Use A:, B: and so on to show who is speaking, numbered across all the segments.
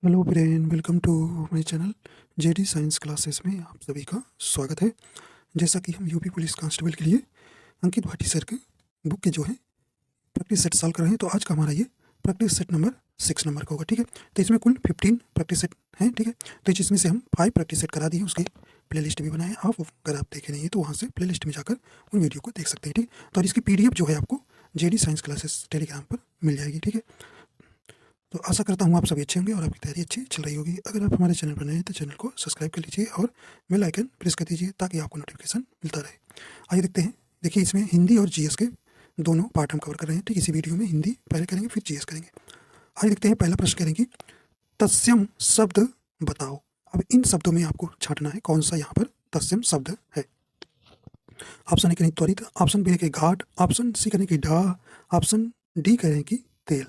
A: Hello brain, welcome to my channel JD science classes में आप सभी का स्वागत है। जैसा कि हम यूपी पुलिस कांस्टेबल के लिए अंकित भाटी सर के बुक के जो है प्रैक्टिस सेट सॉल्व कर रहे हैं। तो आज का हमारा ये प्रैक्टिस सेट नंबर 6 नंबर का होगा, ठीक है। तो इसमें कुल 15 प्रैक्टिस सेट हैं, ठीक है। तो जिसमें से हम 5 प्रैक्टिस सेट करा दिए, उसकी प्ले लिस्ट भी बनाए। आप अगर आप देखे नहीं है तो वहाँ से प्ले लिस्ट में जाकर उन वीडियो को देख सकते हैं, ठीक। तो और इसकी PDF जो है आपको जेडी साइंस क्लासेस टेलीग्राम पर मिल जाएगी, ठीक है। तो आशा करता हूँ आप सभी अच्छे होंगे और आपकी तैयारी अच्छी चल रही होगी। अगर आप हमारे चैनल पर नए हैं तो चैनल को सब्सक्राइब कर लीजिए और बेल आइकन प्रेस कर दीजिए ताकि आपको नोटिफिकेशन मिलता रहे। आइए देखते हैं। देखिए, इसमें हिंदी और GS के दोनों पार्ट हम कवर कर रहे हैं, ठीक। इसी वीडियो में हिंदी पहले करेंगे, फिर GS करेंगे। आइए देखते हैं। पहला प्रश्न करेंगे, तत्सम शब्द बताओ। अब इन शब्दों में आपको छांटना है कौन सा यहाँ पर तत्सम शब्द है। ऑप्शन ए करें त्वरित, ऑप्शन बी करें घाट, ऑप्शन सी करें कि ढा, ऑप्शन डी करें कि तेल।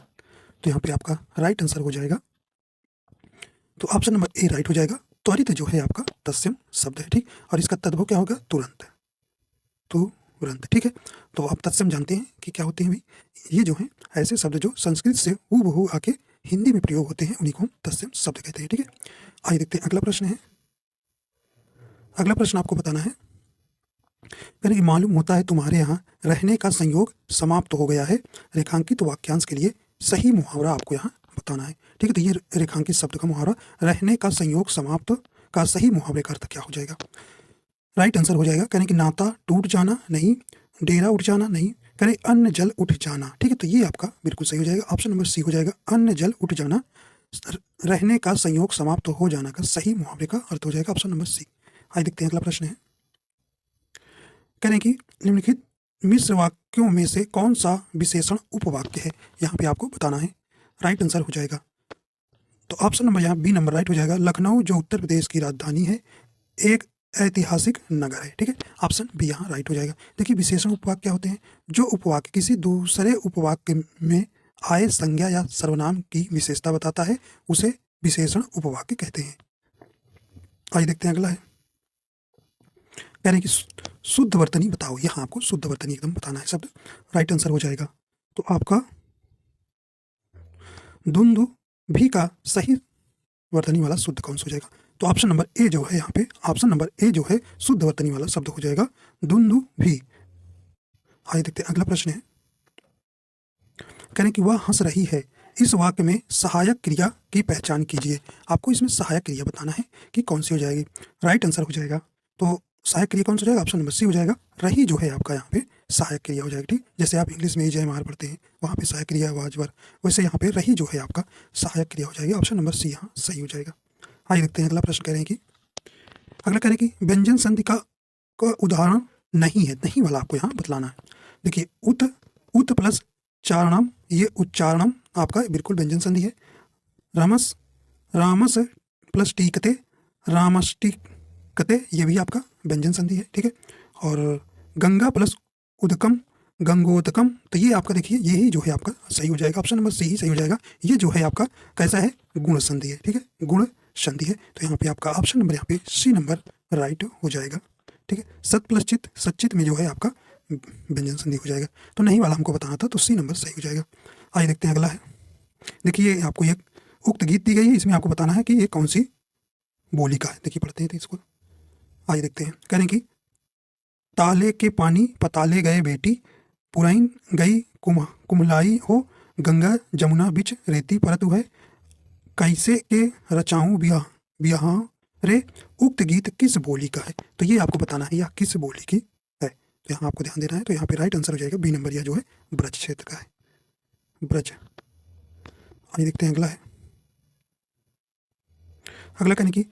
A: तो यहाँ पे आपका राइट आंसर हो जाएगा, तो ऑप्शन नंबर ए राइट हो जाएगा। त्वरित जो है आपका तत्सम शब्द है, ठीक। और इसका तद्भव क्या होगा, तुरंत, तुरंत, ठीक है। तो आप तत्सम जानते हैं कि क्या होते हैं भाई। ये जो है ऐसे शब्द जो संस्कृत से हूबहू आके हिंदी में प्रयोग होते हैं, उन्हीं को हम तत्सम शब्द कहते हैं, ठीक है। आइए देखते हैं अगला प्रश्न है। अगला प्रश्न आपको बताना है, यानी कि मालूम होता है तुम्हारे यहाँ रहने का संयोग समाप्त हो गया है। रेखांकित वाक्यांश के लिए सही मुहावरा आपको यहाँ बताना है, ठीक है। तो ये रेखांकित शब्द का मुहावरा रहने का संयोग समाप्त का सही मुहावरे का अर्थ क्या हो जाएगा। राइट आंसर हो जाएगा, कहने कि नाता टूट जाना नहीं, डेरा उठ जाना नहीं, कहने अन्न जल उठ जाना, ठीक है। तो ये आपका बिल्कुल सही हो जाएगा। ऑप्शन नंबर सी हो जाएगा, अन्न जल उठ जाना। रहने का संयोग समाप्त हो जाना का सही मुहावरे का अर्थ हो जाएगा ऑप्शन नंबर सी। आइए देखते हैं अगला प्रश्न है। कह रहे हैं कि निम्नलिखित मिश्र वाक्यों में से कौन सा विशेषण उपवाक्य है, यहाँ पे आपको बताना है। राइट आंसर हो जाएगा, तो ऑप्शन नंबर यहाँ बी नंबर राइट हो जाएगा। लखनऊ जो उत्तर प्रदेश की राजधानी है एक ऐतिहासिक नगर है, ठीक है। ऑप्शन बी यहाँ राइट हो जाएगा। देखिए, विशेषण उपवाक्य क्या होते हैं, जो उपवाक्य किसी दूसरे उपवाक्य में आए संज्ञा या सर्वनाम की विशेषता बताता है उसे विशेषण उपवाक्य कहते हैं। आइए देखते हैं अगला है। कह रहे हैं कि शुद्ध वर्तनी बताओ, यहाँ आपको शुद्ध वर्तनी एकदम बताना है शब्द। राइट आंसर हो जाएगा, तो आपका धुंधु भी का सही वर्तनी वाला शुद्ध कौन सा हो जाएगा। तो ऑप्शन नंबर ए जो है यहाँ पे, ऑप्शन नंबर ए जो है शुद्ध वर्तनी वाला शब्द हो जाएगा धुंधु भी। आइए देखते हैं अगला प्रश्न है। कह रहे हैं कि वह हंस रही है, इस वाक्य में सहायक क्रिया की पहचान कीजिए। आपको इसमें सहायक क्रिया बताना है कि कौन सी हो जाएगी। राइट आंसर हो जाएगा, तो सहायक क्रिया कौन सा हो जाएगा, ऑप्शन नंबर सी हो जाएगा। रही जो है आपका यहाँ पे सहायक क्रिया हो जाएगी, ठीक। जैसे आप इंग्लिश में जय मार पढ़ते हैं, वहाँ पे सहायक क्रिया वाजवर, वैसे यहाँ पे रही जो है आपका सहायक क्रिया हो जाएगी। ऑप्शन नंबर सी यहाँ सही हो जाएगा। आइए देखते हैं अगला प्रश्न। कह रहे हैं कि अगला कह रहे हैं कि व्यंजन संधि का उदाहरण नहीं है, नहीं वाला आपको यहाँ बतलाना है। देखिए, उत उत प्लस चारणम, ये उच्चारणम आपका बिल्कुल व्यंजन संधि है। रामस रामस प्लस टीकते, रामष्टिकते, ये भी आपका व्यंजन संधि है, ठीक है। और गंगा प्लस उदकम, गंगोदकम, तो ये आपका देखिए यही जो है आपका सही हो जाएगा। ऑप्शन नंबर सी ही सही हो जाएगा। ये जो है आपका कैसा है, गुण संधि है, ठीक है, गुण संधि है। तो यहाँ पे आपका ऑप्शन नंबर यहाँ पे सी नंबर राइट हो जाएगा, ठीक है। सत प्लस चित, सचित में जो है आपका व्यंजन संधि हो जाएगा। तो नहीं वाला हमको बताना था, तो सी नंबर सही हो जाएगा। आइए देखते हैं अगला है। देखिए, आपको एक उक्त गीत दी गई है, इसमें आपको बताना है कि ये कौन सी बोली का है। देखिए, पढ़ते हैं तो इसको। आइए देखते हैं। कह रहे हैं कि ताले के पानी पताले गए बेटी, पुरैन गई कुमलाई हो, गंगा जमुना बिच रेती परत है, कैसे के रचाऊं ब्याह ब्याह रे। उक्त गीत किस बोली का है, तो ये आपको बताना है या किस बोली की है। तो यहाँ आपको ध्यान देना है। तो यहाँ पे राइट आंसर हो जाएगा बी नंबर, यह जो है ब्रज क्षेत्र का है, ब्रज। आइए देखते हैं अगला है। अगला कहने की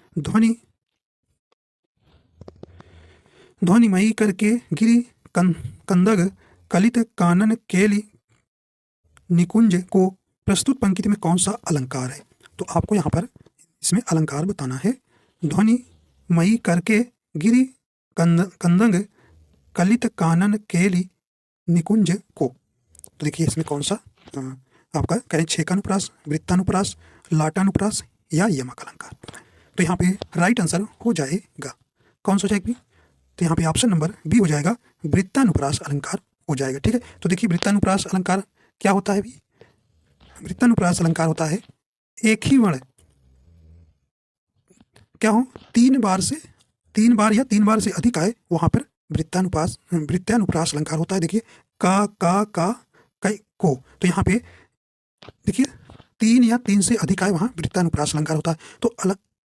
A: ध्वनिमयी करके गिरी कंदग कलित कानन केली निकुंज को प्रस्तुत पंक्ति में कौन सा अलंकार है। तो आपको यहाँ पर इसमें अलंकार बताना है। ध्वनिमयी करके गिरी कंदंग कलित कानन केली निकुंज को, तो देखिए इसमें कौन सा आपका करें छेकानुप्रास, वृत्तानुप्रास, लाटानुप्रास या यमक अलंकार। तो यहाँ पे राइट आंसर हो जाएगा कौन सा हो जाएगी, तो यहाँ पे ऑप्शन नंबर बी हो जाएगा, वृत्तानुप्रास अलंकार हो जाएगा, ठीक है। तो देखिए, वृत्तानुप्रास अलंकार क्या होता है भी, वृत्तानुप्रास अलंकार होता है एक ही वर्ण क्या हो, 3 बार या 3 बार से अधिक आए वहाँ पर वृत्तानुप्रास अलंकार होता है। देखिए का कै को, तो यहाँ पे देखिए 3 या 3 से अधिक आए वहाँ वृत्तानुप्रास अलंकार होता है। तो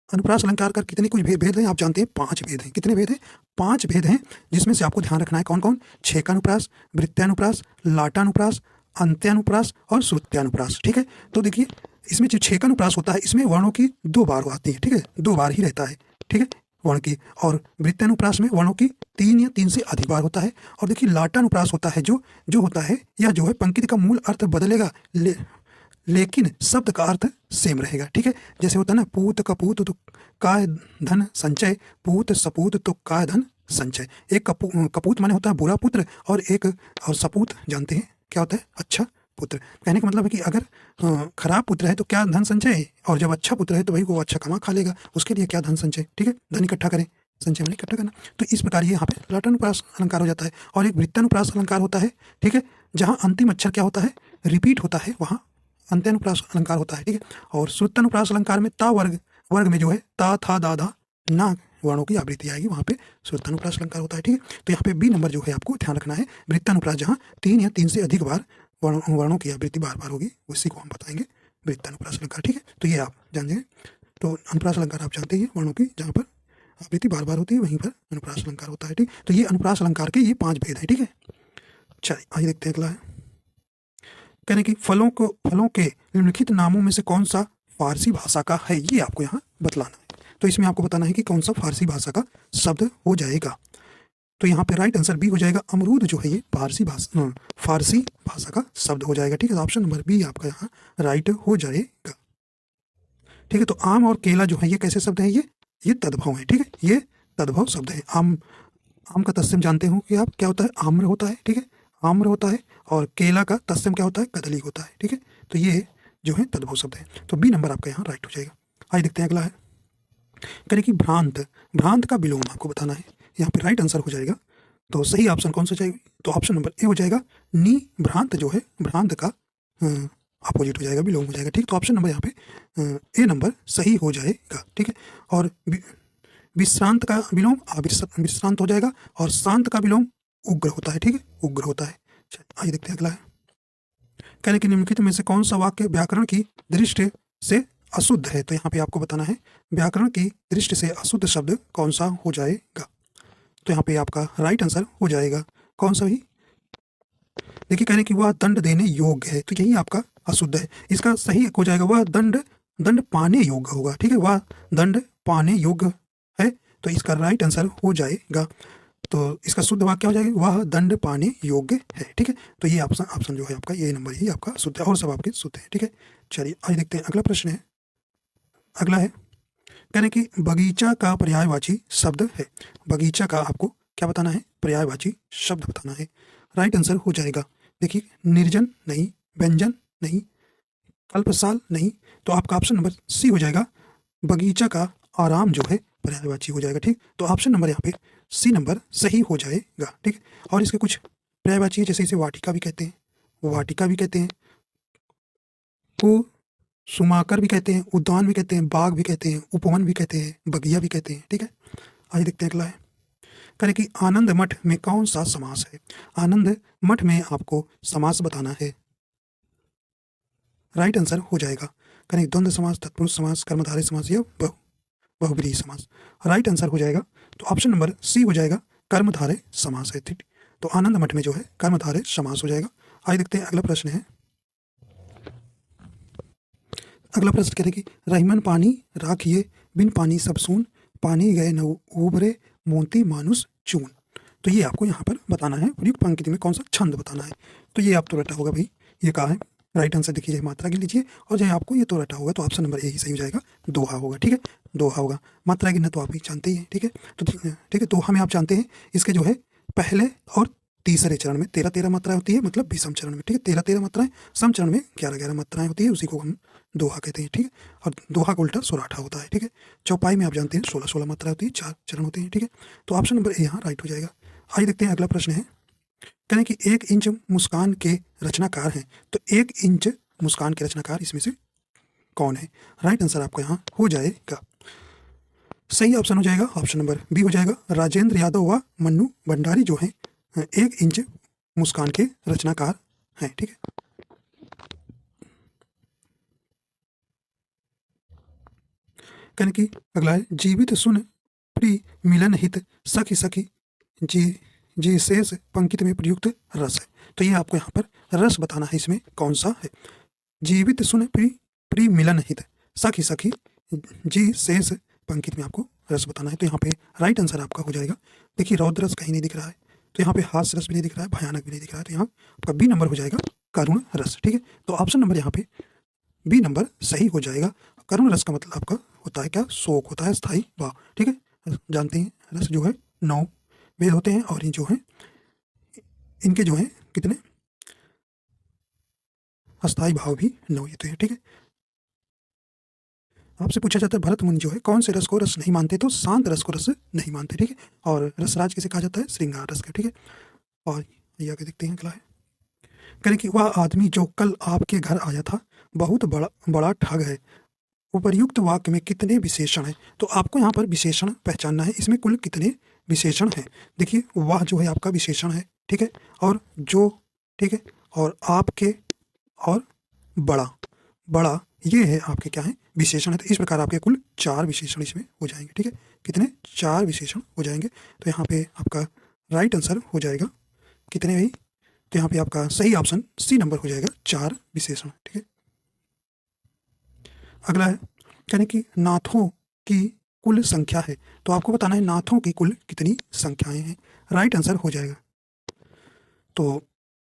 A: अनुप्रास अलंकार का कितने कुछ भेद हैं आप जानते हैं, 5 भेद हैं। कितने भेद हैं? 5 भेद हैं, जिसमें से आपको ध्यान रखना है कौन कौन? छेकानुप्रास, वृत्तानुप्रास, लाटानुप्रास, अंत्यानुप्रास और श्रुत्यानुप्रास। ठीक है, तो देखिए इसमें जो छेकानुप्रास होता है इसमें वर्णों की 2 बार आती है। ठीक है, 2 बार ही रहता है। ठीक है, वर्ण की। और वृत्तानुप्रास में वर्णों की 3 या 3 से अधिक बार होता है। और देखिए लाटानुप्रास होता है जो होता है या जो है पंक्ति का मूल अर्थ बदलेगा लेकिन शब्द का अर्थ सेम रहेगा। ठीक है, जैसे होता है ना, पूत कपूत तो काय धन संचय, पूत सपूत तो काय धन संचय। एक कपूत माने होता है बुरा पुत्र, और सपूत जानते हैं क्या होता है? अच्छा पुत्र। कहने का मतलब है कि अगर खराब पुत्र है तो क्या धन संचय, और जब अच्छा पुत्र है तो भाई वो अच्छा कमा खा लेगा, उसके लिए क्या धन संचय। ठीक है, धन इकट्ठा करें, संचय में इकट्ठा करना। तो इस प्रकार ये यहाँ पे लाटानुप्रास अलंकार हो जाता है। और एक वृत्तानुप्रास अलंकार होता है। ठीक है, जहाँ अंतिम अक्षर क्या होता है? रिपीट होता है, वहाँ अंत्यानुप्रास अलंकार होता है। ठीक है, और श्रुत्यानुप्रास अलंकार में ता वर्ग में जो है ता था दा धा ना वर्णों की आवृत्ति आएगी, वहाँ पे श्रुत्यानुप्रास अलंकार होता है। ठीक है, तो यहाँ पे बी नंबर जो है आपको ध्यान रखना है, वृत्तानुप्रास, जहाँ 3 या 3 से अधिक बार वर्णों की आवृत्ति बार बार होगी, उसी को हम बताएंगे वृत्तानुप्रास अलंकार। ठीक है, तो ये आप जान जाएंगे। तो अनुप्रास अलंकार आप जानते हैं, वर्णों की जहाँ पर आवृत्ति बार बार होती है वहीं पर अनुप्रास अलंकार होता है। ठीक, तो ये अनुप्रास अलंकार के ये 5 भेद है। ठीक है, चलिए आइए देखते हैं अगला है। कहने की फलों के निम्नलिखित नामों में से कौन सा फारसी भाषा का है, ये आपको यहाँ बतलाना है। तो इसमें आपको बताना है कि कौन सा फारसी भाषा का शब्द हो जाएगा। तो यहाँ पे राइट आंसर बी हो जाएगा, अमरूद जो है ये फारसी भाषा का शब्द हो जाएगा। ठीक है, ऑप्शन नंबर बी आपका यहाँ राइट हो जाएगा। ठीक है, तो आम और केला जो है ये कैसे शब्द है? ये तद्भव है। ठीक है, ये तद्भव शब्द है। आम का तत्सम जानते हो कि आप क्या होता है? आम्र होता है। ठीक है, आम्र होता है। और केला का तत्सम क्या होता है? कदली होता है। ठीक है, तो ये जो है तद्भव शब्द है। तो बी नंबर आपका यहाँ राइट हो जाएगा। आइए देखते हैं अगला है। करें कि भ्रांत का विलोम आपको बताना है। यहाँ पे राइट आंसर हो जाएगा। तो सही ऑप्शन कौन सा जाएगा? तो ऑप्शन नंबर ए हो जाएगा, नी भ्रांत जो है भ्रांत का अपोजिट हो जाएगा, विलोम हो जाएगा। ठीक, तो ऑप्शन नंबर यहाँ पे ए नंबर सही हो जाएगा। ठीक है, और विश्रांत का विलोम विश्रांत हो जाएगा, और शांत का विलोम उग्र होता है। ठीक है, उग्र होता है। आइए देखते हैं अगला है। कहने की निम्नलिखित में से कौन सा वाक्य व्याकरण की दृष्टि से अशुद्ध है? तो यहाँ पे आपको बताना है व्याकरण की दृष्टि से अशुद्ध शब्द कौन सा हो जाएगा। तो यहाँ पे आपका राइट आंसर हो जाएगा कौन सा ही? देखिए, कहने की वह दंड देने योग्य है, तो यही आपका अशुद्ध है। इसका सही हो जाएगा वह दंड पाने योग्य होगा। ठीक है, वह दंड पाने योग्य है, तो इसका राइट आंसर हो जाएगा। तो इसका शुद्ध वाक्य हो जाएगा, वह दंड पाने योग्य है। ठीक है, तो ये ऑप्शन जो है आपका ये नंबर ही आपका शुद्ध है, और सब आपके शुद्ध है। ठीक है, चलिए आज देखते हैं अगला प्रश्न है। अगला है, कहने की बगीचा का पर्यायवाची शब्द है। बगीचा का आपको क्या बताना है? पर्यायवाची शब्द बताना है। राइट आंसर हो जाएगा, देखिए, निर्जन नहीं, व्यंजन नहीं, अल्पसाल नहीं, तो आपका ऑप्शन नंबर सी हो जाएगा, बगीचा का आराम जो है पर्यायवाची हो जाएगा। ठीक, तो ऑप्शन नंबर यहाँ पे सी नंबर सही हो जाएगा। ठीक, और इसके कुछ पर्यायवाची है, जैसे इसे वाटिका भी कहते हैं, वाटिका भी कहते हैं, को सुमाकर भी कहते हैं, उद्यान भी कहते हैं, बाग भी कहते हैं, उपवन भी कहते हैं, बगिया भी कहते हैं। ठीक है, आइए देखते हैं अगला है। करें कि आनंद मठ में कौन सा समास है? आनंद मठ में आपको समास बताना है। राइट आंसर हो जाएगा, करें द्वंद्व समास, तत्पुरुष समास, कर्मधारय समास या बहुब्रीहि समास। राइट आंसर हो जाएगा, तो ऑप्शन नंबर सी हो जाएगा, कर्मधारय समास है। ठीक, तो आनंद मठ में जो है कर्मधारय समास हो जाएगा। आइए देखते हैं अगला प्रश्न है। अगला प्रश्न कहते हैं कि रहीमन पानी राखिए, बिन पानी सब सून, पानी गए न उबरे, मोती मानुष चून। तो ये आपको यहाँ पर बताना है, प्रयुक्त पंक्ति में कौन सा छंद बताना है। तो ये आप तो रटा होगा भाई, ये कहा है। राइट आंसर देखिए, मात्रा के लीजिए, और जो आपको ये तो रटा होगा, तो ऑप्शन नंबर ए ही सही हो जाएगा, दोहा होगा। ठीक है, दोहा होगा। मात्रा गिनना तो आप ही जानते ही हैं। ठीक है, तो ठीक है, दोहा में आप जानते हैं इसके जो है पहले और तीसरे चरण में 13 मात्राएं होती है, मतलब विषम चरण में। ठीक है, 13 मात्राएं, सम चरण में 11 मात्राएं होती है, उसी को हम दोहा कहते हैं। ठीक है, और दोहा का उल्टा सोराठा होता है। ठीक है, चौपाई में आप जानते हैं 16 मात्राएं होती है, 4 चरण होते हैं। ठीक है, तो ऑप्शन नंबर ए यहाँ राइट हो जाएगा। आइए देखते हैं अगला प्रश्न है। कहने कि 1 इंच मुस्कान के रचनाकार हैं, तो 1 इंच मुस्कान के रचनाकार इसमें से कौन है? राइट आंसर आपका यहाँ हो जाएगा। सही ऑप्शन हो जाएगा ऑप्शन नंबर बी हो जाएगा। राजेंद्र यादव व मन्नू भंडारी जो हैं 1 इंच मुस्कान के रचनाकार हैं। ठीक है, कहने की अगला है जीवित सुन प्रिय मिलन हित सखी सखी जी जी शेष पंक्ति में प्रयुक्त रस है। तो ये आपको यहाँ पर रस बताना है, इसमें कौन सा है। जीवित सुन प्रिय प्रिय मिलन हित सखी सखी जी शेष पंक्ति में आपको रस बताना है। तो यहाँ पे राइट आंसर आपका हो जाएगा। देखिए रौद्र रस कहीं नहीं दिख रहा है, तो यहाँ पे हास्य रस भी नहीं दिख रहा है, भयानक भी नहीं दिख रहा है, तो यहाँ आपका बी नंबर हो जाएगा करुण रस। ठीक है, तो ऑप्शन नंबर यहाँ पे बी नंबर सही हो जाएगा। करुण रस का मतलब आपका होता है क्या, शोक होता है, स्थायी भाव। ठीक है, जानते हैं रस जो है 9 वेद होते हैं और ये जो है इनके जो है कितने अस्थायी भाव भी 9 ये तो है। ठीक है, आपसे पूछा जाता है भरत मुनि जो है कौन से रस को रस नहीं मानते, तो शांत रस को रस नहीं मानते। ठीक है, और रसराज किसे कहा जाता है, श्रृंगार रस का। ठीक है, और ये आगे देखते हैं अगला है। करें कि वह आदमी जो कल आपके घर आया था बहुत बड़ा बड़ा ठग है। उपर्युक्त वाक्य में कितने विशेषण हैं, तो आपको यहाँ पर विशेषण पहचानना है। इसमें कुल कितने विशेषण हैं। देखिए वह जो है आपका विशेषण है। ठीक है, और जो, ठीक है, और आपके और बड़ा बड़ा ये है आपके क्या है, विशेषण है। तो इस प्रकार आपके कुल 4 विशेषण इसमें हो जाएंगे। ठीक है, कितने 4 विशेषण हो जाएंगे। तो यहाँ पे आपका राइट आंसर हो जाएगा कितने भाई, तो यहाँ पे आपका सही ऑप्शन सी नंबर हो जाएगा 4 विशेषण। ठीक है, अगला है यानी कि नाथों की कुल संख्या है, तो आपको बताना है नाथों की कुल कितनी संख्याएं हैं। राइट आंसर हो जाएगा, तो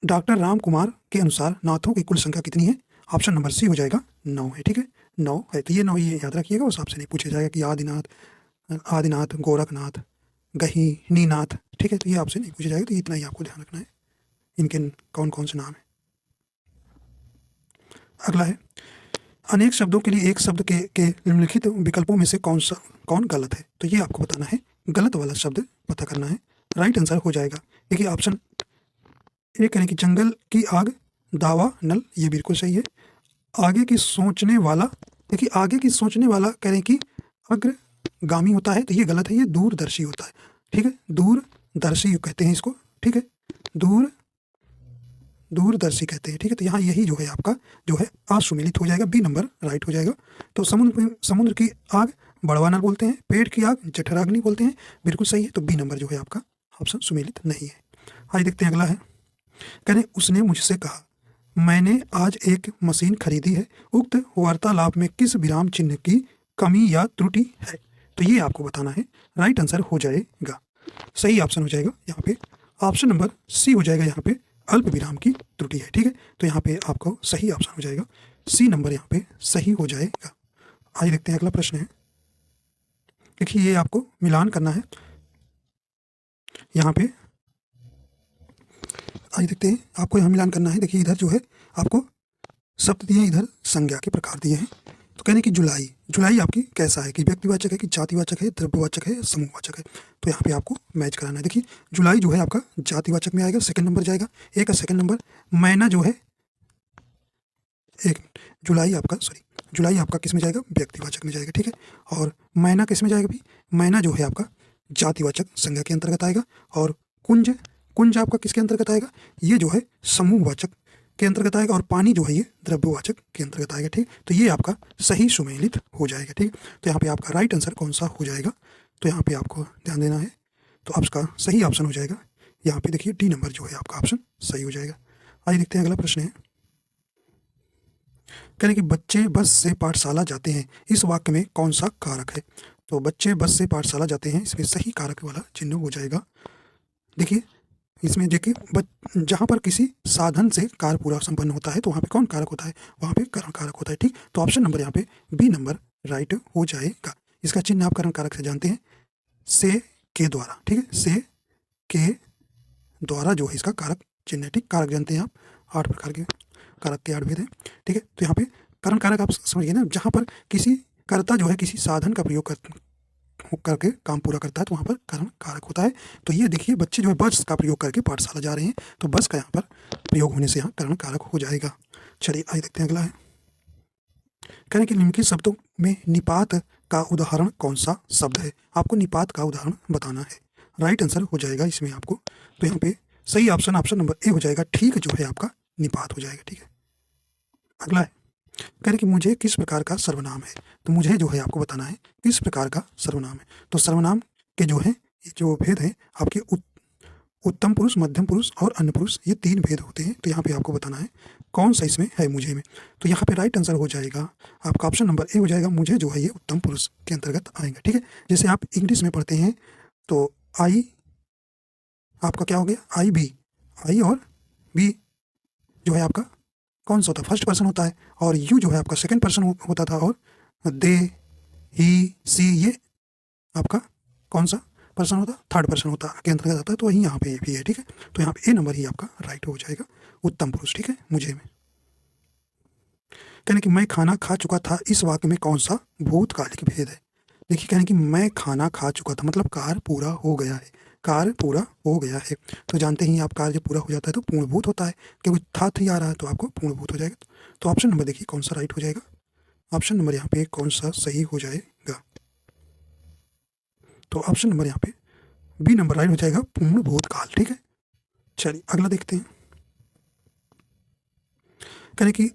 A: डॉक्टर राम कुमार के अनुसार नाथों की कुल संख्या कितनी है, ऑप्शन नंबर सी हो जाएगा 9 है। ठीक है, 9 है, तो ये 9 ये याद रखिएगा, उस आपसे नहीं पूछा जाएगा कि आदिनाथ गोरखनाथ गहीनीनाथ। ठीक है, तो ये आपसे नहीं पूछा जाएगा, तो इतना ही आपको ध्यान रखना है इनके कौन कौन से नाम है। अगला है अनेक शब्दों के लिए एक शब्द के निम्नलिखित विकल्पों में से कौन गलत है, तो ये आपको बताना है, गलत वाला शब्द पता करना है। राइट आंसर हो जाएगा, देखिए ऑप्शन ए करें कि जंगल की आग दावा नल, ये बिल्कुल सही है। आगे की सोचने वाला, देखिए आगे की सोचने वाला करें कि अग्रगामी होता है, तो ये गलत है, ये दूरदर्शी होता है। ठीक है, दूरदर्शी कहते हैं इसको। ठीक है, दूरदर्शी कहते हैं। ठीक है, तो यहाँ यही जो है आपका जो है असुमेलित हो जाएगा, बी नंबर राइट हो जाएगा। तो समुद्र की आग बड़वा नल बोलते हैं, पेड़ की आग जठराग्नि बोलते हैं, बिल्कुल सही है। तो बी नंबर जो है आपका ऑप्शन सुमेलित नहीं है। आइए देखते हैं अगला है। कहने उसने मुझसे कहा मैंने आज एक मशीन खरीदी है, उक्त वार्तालाप में किस विराम चिन्ह की कमी या त्रुटि है, तो ये आपको बताना है। राइट आंसर हो जाएगा, सही ऑप्शन हो जाएगा यहाँ पे ऑप्शन नंबर सी हो जाएगा, यहाँ पे अल्प विराम की त्रुटि है। ठीक है, तो यहाँ पे आपको सही ऑप्शन हो जाएगा, सी नंबर यहाँ पे सही हो जाएगा। आइए देखते हैं अगला प्रश्न है। देखिए ये आपको मिलान करना है यहाँ पे, आइए देखते हैं आपको यहाँ मिलान करना है। देखिए इधर जो है आपको शब्द दिए हैं, इधर संज्ञा के प्रकार दिए हैं। तो कहने की जुलाई आपकी कैसा है, कि व्यक्तिवाचक है, कि जातिवाचक है, द्रव्यवाचक है, समूहवाचक है, तो यहाँ पे आपको मैच कराना है। देखिए जुलाई जो है आपका जातिवाचक में आएगा, सेकंड नंबर जाएगा, ए का सेकंड नंबर। मैना जो है जुलाई आपका किस में जाएगा, व्यक्तिवाचक में जाएगा। ठीक है, और मैना किस में जाएगा भी, मैना जो है आपका जातिवाचक संज्ञा के अंतर्गत आएगा। और कुंज आपका किसके अंतर्गत आएगा, ये जो है समूहवाचक के अंतर्गत आएगा। और पानी जो है ये द्रव्यवाचक के अंतर्गत आएगा। ठीक, तो ये आपका सही सुमेलित हो जाएगा। ठीक, तो यहाँ पे आपका राइट आंसर कौन सा हो जाएगा, तो यहाँ पे आपको ध्यान देना है। तो आपका सही ऑप्शन हो जाएगा यहाँ पे, देखिए डी नंबर जो है आपका ऑप्शन सही हो जाएगा। आइए देखते हैं अगला प्रश्न है। कह रहे कि बच्चे बस से पाठशाला जाते हैं, इस वाक्य में कौन सा कारक है, तो बच्चे बस से पाठशाला जाते हैं, इसमें सही कारक वाला चिन्ह हो जाएगा। देखिए इसमें देखिए जहाँ पर किसी साधन से कार्य पूरा संपन्न होता है, तो वहाँ पे कौन कारक होता है, वहाँ पे करण कारक होता है। ठीक, तो ऑप्शन नंबर यहाँ पे बी नंबर राइट हो जाएगा। इसका चिन्ह आप करण कारक से जानते हैं, से के द्वारा। ठीक है, से के द्वारा जो है इसका कारक चिन्ह है। ठीक, कारक जानते हैं आप, 8 प्रकार के कारक के 8 भेद हैं। ठीक है, तो यहाँ पे करण कारक आप समझिए ना, जहाँ पर किसी कर्ता जो है किसी साधन का प्रयोग करके काम पूरा करता है, तो वहाँ पर करण कारक होता है। तो ये देखिए बच्चे जो है बस का प्रयोग करके पाठशाला जा रहे हैं, तो बस का यहाँ पर प्रयोग होने से यहाँ करण कारक हो जाएगा। चलिए आइए देखते हैं अगला है। कहने कि निम्नलिखित शब्दों में निपात का उदाहरण कौन सा शब्द है? आपको निपात का उदाहरण बताना है। राइट आंसर हो जाएगा इसमें आपको, तो यहाँ पे सही ऑप्शन नंबर ए हो जाएगा, ठीक जो है आपका निपात हो जाएगा। ठीक है, अगला है, कह रहे कि मुझे किस प्रकार का सर्वनाम है, तो मुझे जो है आपको बताना है किस प्रकार का सर्वनाम है। तो सर्वनाम के जो है जो भेद है आपके उत्तम पुरुष, मध्यम पुरुष और अन्य पुरुष, ये 3 भेद होते हैं। तो यहाँ पे आपको बताना है कौन सा इसमें है मुझे में। तो यहाँ पे राइट आंसर हो जाएगा आपका ऑप्शन नंबर ए हो जाएगा, मुझे जो है ये उत्तम पुरुष के अंतर्गत आएगा। ठीक है, जैसे आप इंग्लिश में पढ़ते हैं तो आई आपका क्या हो गया, आई बी, आई और बी जो है आपका कौन सा होता है, फर्स्ट पर्सन होता है, और यू जो है आपका सेकंड पर्सन होता था, और दे, ही, सी ये आपका कौन सा पर्सन होता, थर्ड पर्सन होता के अंतर्गत आता है। तो वही यहाँ पे भी है। ठीक है, तो यहाँ पे ए नंबर ही आपका राइट हो जाएगा, उत्तम पुरुष। ठीक है, मुझे में कहने कि मैं खाना खा चुका था, इस वाक्य में कौन सा भूतकालिक भेद है? देखिए, कहने कि मैं खाना खा चुका था मतलब कार्य पूरा हो गया है, कार्य पूरा हो गया है। तो जानते ही आप, कार्य जब पूरा हो जाता है तो पूर्णभूत होता है, क्योंकि था थी आ रहा है तो आपको पूर्णभूत हो जाएगा। तो ऑप्शन नंबर देखिए कौन सा राइट हो जाएगा, ऑप्शन नंबर यहाँ पे कौन सा सही हो जाएगा, तो ऑप्शन नंबर यहाँ पे बी नंबर राइट हो जाएगा, पूर्ण भूतकाल। ठीक है, चलिए अगला देखते हैं। कहने कि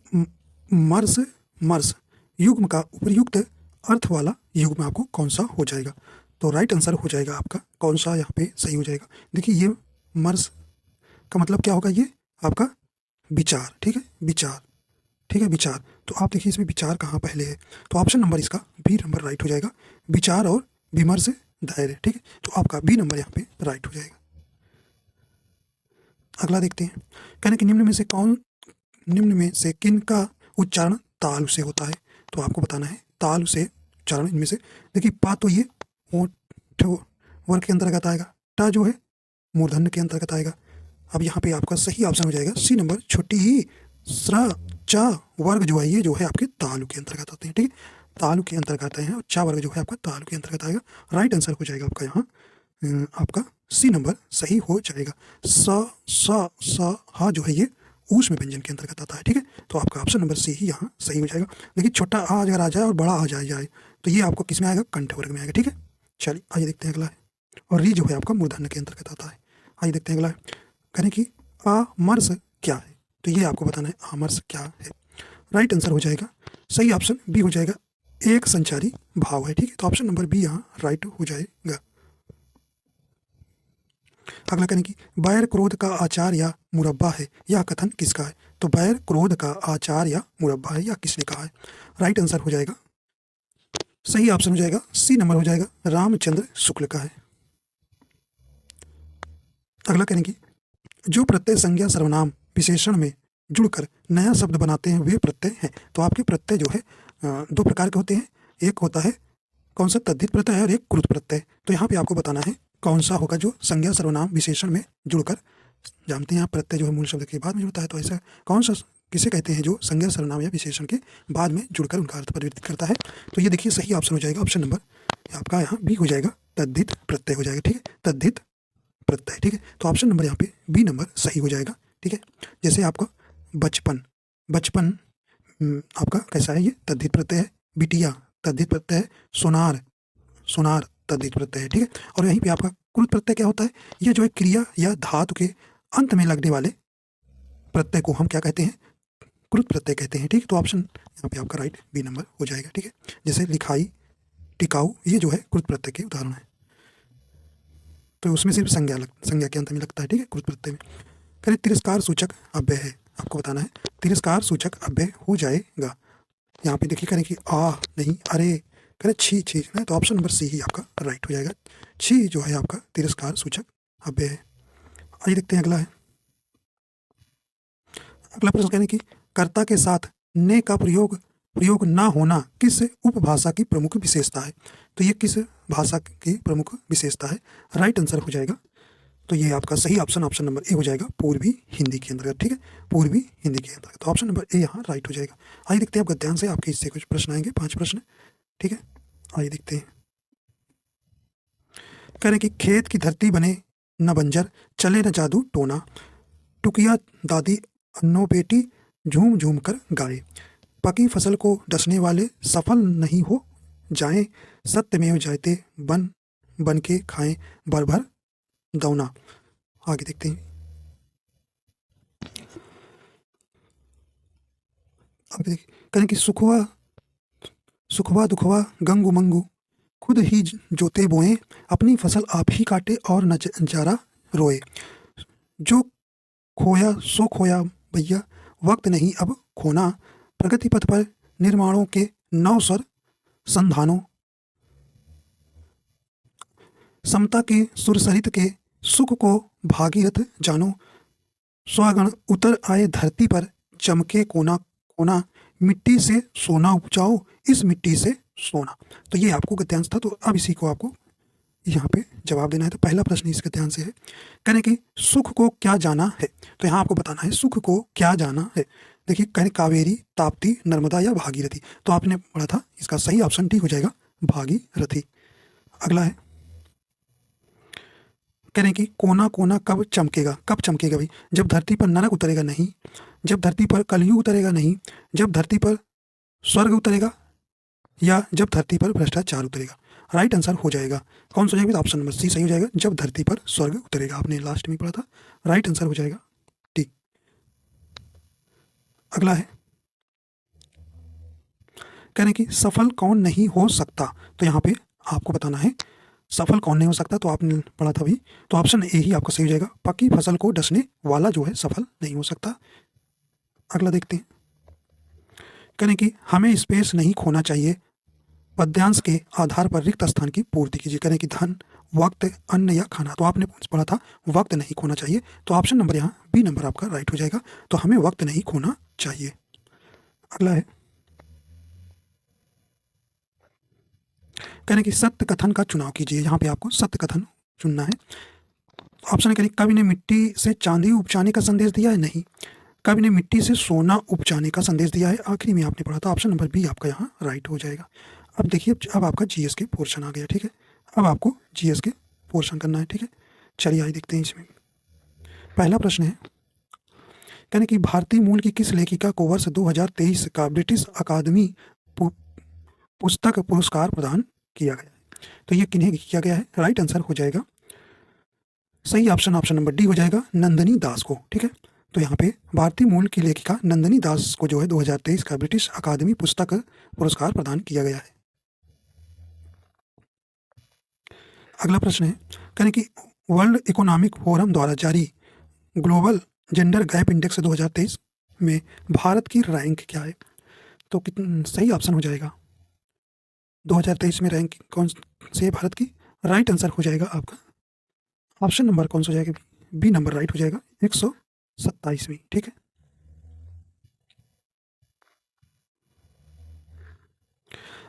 A: मर्स युग्म का उपयुक्त अर्थ वाला युग्म आपको कौन सा हो जाएगा? तो राइट आंसर हो जाएगा आपका कौन सा यहाँ पे सही हो जाएगा। देखिए, ये मर्स का मतलब क्या होगा, ये आपका विचार। ठीक है, विचार। ठीक है, विचार। तो आप देखिए इसमें विचार कहाँ पहले है, तो ऑप्शन नंबर इसका बी नंबर राइट हो जाएगा, विचार और विमर्श दायरे। ठीक है, तो आपका बी नंबर यहाँ पे राइट हो जाएगा। अगला देखते हैं। कहने कि निम्न में से किन का उच्चारण तालु से होता है? तो आपको बताना है तालु से उच्चारण इनमें से। देखिए, पा तो ये ओठ वर्ग के अंतर्गत आएगा, टा जो है मूर्धन्य के अंतर्गत आएगा। अब यहाँ पे आपका सही ऑप्शन हो जाएगा सी नंबर, छोटी ही स्र चा वर्ग जो है ये जो है आपके तालु के अंतर्गत आते हैं। ठीक है, तालु के अंतर्गत आते हैं, और चा वर्ग जो है आपका तालु के अंतर्गत आएगा। राइट आंसर हो जाएगा आपका यहाँ आपका सी नंबर सही हो जाएगा। स हा जो है ये ऊष्म व्यंजन के अंतर्गत आता है। ठीक है, तो आपका ऑप्शन नंबर सी ही यहाँ सही हो जाएगा। देखिए, छोटा आ अगर आ जाए और बड़ा आ जाए तो ये आपको किस में आएगा, कंठ वर्ग में आएगा। ठीक है, चलिए आइए देखते हैं अगला है, और री जो है आपका मूर्धन्य के अंतर्गत आता है। आइए देखते हैं अगला है। कहने की आमर्श क्या है? तो ये आपको बताना है आमर्श क्या है। राइट आंसर हो जाएगा, सही ऑप्शन बी हो जाएगा, एक संचारी भाव है। ठीक है, तो ऑप्शन नंबर बी यहाँ राइट हो जाएगा। अगला कहने की बैर क्रोध का आचार या मुरब्बा है, यह कथन किसका है? तो बैर क्रोध का आचार या मुरब्बा है, यह किसने कहा है? राइट आंसर हो जाएगा, सही ऑप्शन हो जाएगा सी नंबर हो जाएगा, रामचंद्र शुक्ल का है। अगला कहने की जो प्रत्यय संज्ञा सर्वनाम विशेषण में जुड़कर नया शब्द बनाते हैं वे प्रत्यय हैं। तो आपके प्रत्यय जो है 2 प्रकार के होते हैं, एक होता है कौन सा, तद्धित प्रत्यय और एक कृत प्रत्यय। तो यहाँ पे आपको बताना है कौन सा होगा जो संज्ञा सर्वनाम विशेषण में जुड़कर, जानते हैं आप प्रत्यय जो है मूल शब्द के बाद में जुड़ता है, तो ऐसा कौन सा किसे कहते हैं जो संज्ञा सर्वनाम या विशेषण के बाद में जुड़कर उनका अर्थ परिवर्तित करता है? तो ये देखिए सही ऑप्शन हो जाएगा, ऑप्शन नंबर आपका यहाँ बी हो जाएगा, तद्धित प्रत्यय हो जाएगा। ठीक है, तद्धित प्रत्यय। ठीक है, तो ऑप्शन नंबर यहाँ पे बी नंबर सही हो जाएगा। ठीक है, जैसे आपका बचपन आपका कैसा है, ये तद्धित प्रत्यय है, बिटिया तद्धित प्रत्यय है, सोनार तद्धित प्रत्यय है। ठीक है, और यहीं पे आपका कृत प्रत्यय क्या होता है, ये जो है क्रिया या धातु के अंत में लगने वाले प्रत्यय को हम क्या कहते हैं, कृत प्रत्यय कहते हैं। ठीक है, तो ऑप्शन यहाँ पे आपका राइट बी नंबर हो जाएगा। ठीक है, जैसे लिखाई, टिकाऊ, ये जो है कृत प्रत्यय के उदाहरण है, तो उसमें सिर्फ संज्ञा के अंत में लगता है। ठीक है, कृत प्रत्यय में। करें तिरस्कार सूचक अव्यय है, आपको बताना है तिरस्कार सूचक अव्यय हो जाएगा। यहाँ पे देखिए करें कि आ नहीं अरे, करें छी ना, तो ऑप्शन नंबर सी ही आपका राइट हो जाएगा, छी जो है आपका तिरस्कार सूचक अव्यय है। आइए देखते हैं अगला है। अगला प्रश्न कहने की कर्ता के साथ ने का प्रयोग ना होना किस उपभाषा की प्रमुख विशेषता है? तो ये किस भाषा की प्रमुख विशेषता है? राइट आंसर हो जाएगा, तो ये आपका सही ऑप्शन नंबर ए हो जाएगा, पूर्वी हिंदी के अंतर्गत। ठीक है, पूर्वी हिंदी के अंतर्गत, तो ऑप्शन नंबर ए यहाँ राइट हो जाएगा। आइए देखते हैं आप गद्यांश से आपके इससे कुछ प्रश्न आएंगे, 5 प्रश्न। ठीक है, आइए देखते हैं। कह रहे कि खेत की धरती बने न बंजर, चले न जादू टोना, टुकिया दादी अन्नो बेटी झूम झूम कर गाए, पकी फसल को डसने वाले सफल नहीं हो जाएं, सत्यमेव जयते, बन बन के खाएं भर भर दौना। आगे देखते हैं। आगे देखिए, कहें कि सुखवा सुखवा दुखवा गंगू मंगू, खुद ही जोते बोए, अपनी फसल आप ही काटे और नजारा रोए। जो खोया सो खोया भैया, वक्त नहीं अब खोना, प्रगति पथ पर निर्माणों के नव स्वर संधानों, समता के सुर सरित के सुख को भागीरथ जानो, स्वगण उतर आए धरती पर चमके कोना कोना, मिट्टी से सोना उपजाओ, इस मिट्टी से सोना। तो ये आपको गद्यांश था। तो अब इसी को आपको यहाँ पे जवाब देना है। तो पहला प्रश्न इस गद्यांश से है, कहने कि सुख को क्या जाना है। तो यहाँ आपको बताना है सुख को क्या जाना है। देखिए, कहने कावेरी, ताप्ती, नर्मदा या भागीरथी। तो आपने पढ़ा था, इसका सही ऑप्शन ठीक हो जाएगा भागीरथी। अगला है, कहने की कोना कोना कब चमकेगा। कब चमकेगा भाई? जब धरती पर नरक उतरेगा नहीं, जब धरती पर कलयुग उतरेगा नहीं, जब धरती पर स्वर्ग उतरेगा, या जब धरती पर भ्रष्टाचार उतरेगा। राइट आंसर हो जाएगा कौन सा हो जाएगा? ऑप्शन नंबर सी सही हो जाएगा, जब धरती पर स्वर्ग उतरेगा। आपने लास्ट में पढ़ा था, राइट आंसर हो जाएगा डी। अगला है, कहने की सफल कौन नहीं हो सकता। तो यहाँ पे आपको बताना है सफल कौन नहीं हो सकता। तो आपने पढ़ा था भी, तो ऑप्शन ए ही आपका सही हो जाएगा, पक्की फसल को डसने वाला जो है सफल नहीं हो सकता। अगला देखते हैं, कहने की हमें स्पेस नहीं खोना चाहिए, पद्यांश के आधार पर रिक्त स्थान की पूर्ति कीजिए। कहने की धन, वक्त, अन्न या खाना। तो आपने पढ़ा था वक्त नहीं खोना चाहिए। तो ऑप्शन नंबर यहाँ बी नंबर आपका राइट हो जाएगा। तो हमें वक्त नहीं खोना चाहिए। अगला है, कहने की सत्य कथन का चुनाव कीजिए। यहाँ पे आपको सत्य कथन चुनना है। ऑप्शन है, कवि ने मिट्टी से चांदी उपजाने का संदेश दिया है, नहीं। कवि ने मिट्टी से सोना उपजाने का संदेश दिया है, आखिरी में आपने पढ़ा था, ऑप्शन नंबर बी आपका यहाँ राइट हो जाएगा। अब देखिए, अब आपका जीएस के पोर्शन आ गया, ठीक है। अब आपको जीएस के पोर्शन करना है, ठीक है। चलिए आइए देखते हैं इसमें। पहला प्रश्न है, कहने की भारतीय मूल की किस लेखिका को वर्ष 2023 का ब्रिटिश अकादमी पुस्तक पुरस्कार प्रदान किया गया है। तो ये किन्हें किया गया है? राइट आंसर हो जाएगा सही ऑप्शन नंबर डी हो जाएगा, नंदिनी दास को, ठीक है। तो यहाँ पे भारतीय मूल की लेखिका नंदिनी दास को जो है 2023 का ब्रिटिश अकादमी पुस्तक पुरस्कार प्रदान किया गया है। अगला प्रश्न है, कहने की वर्ल्ड इकोनॉमिक फोरम द्वारा जारी ग्लोबल जेंडर गैप इंडेक्स 2023 में भारत की रैंक क्या है। तो सही ऑप्शन हो जाएगा 2023 में रैंक कौन से भारत की? राइट आंसर हो जाएगा आपका ऑप्शन नंबर कौन सा हो जाएगा? बी नंबर राइट हो जाएगा 127वीं, ठीक है।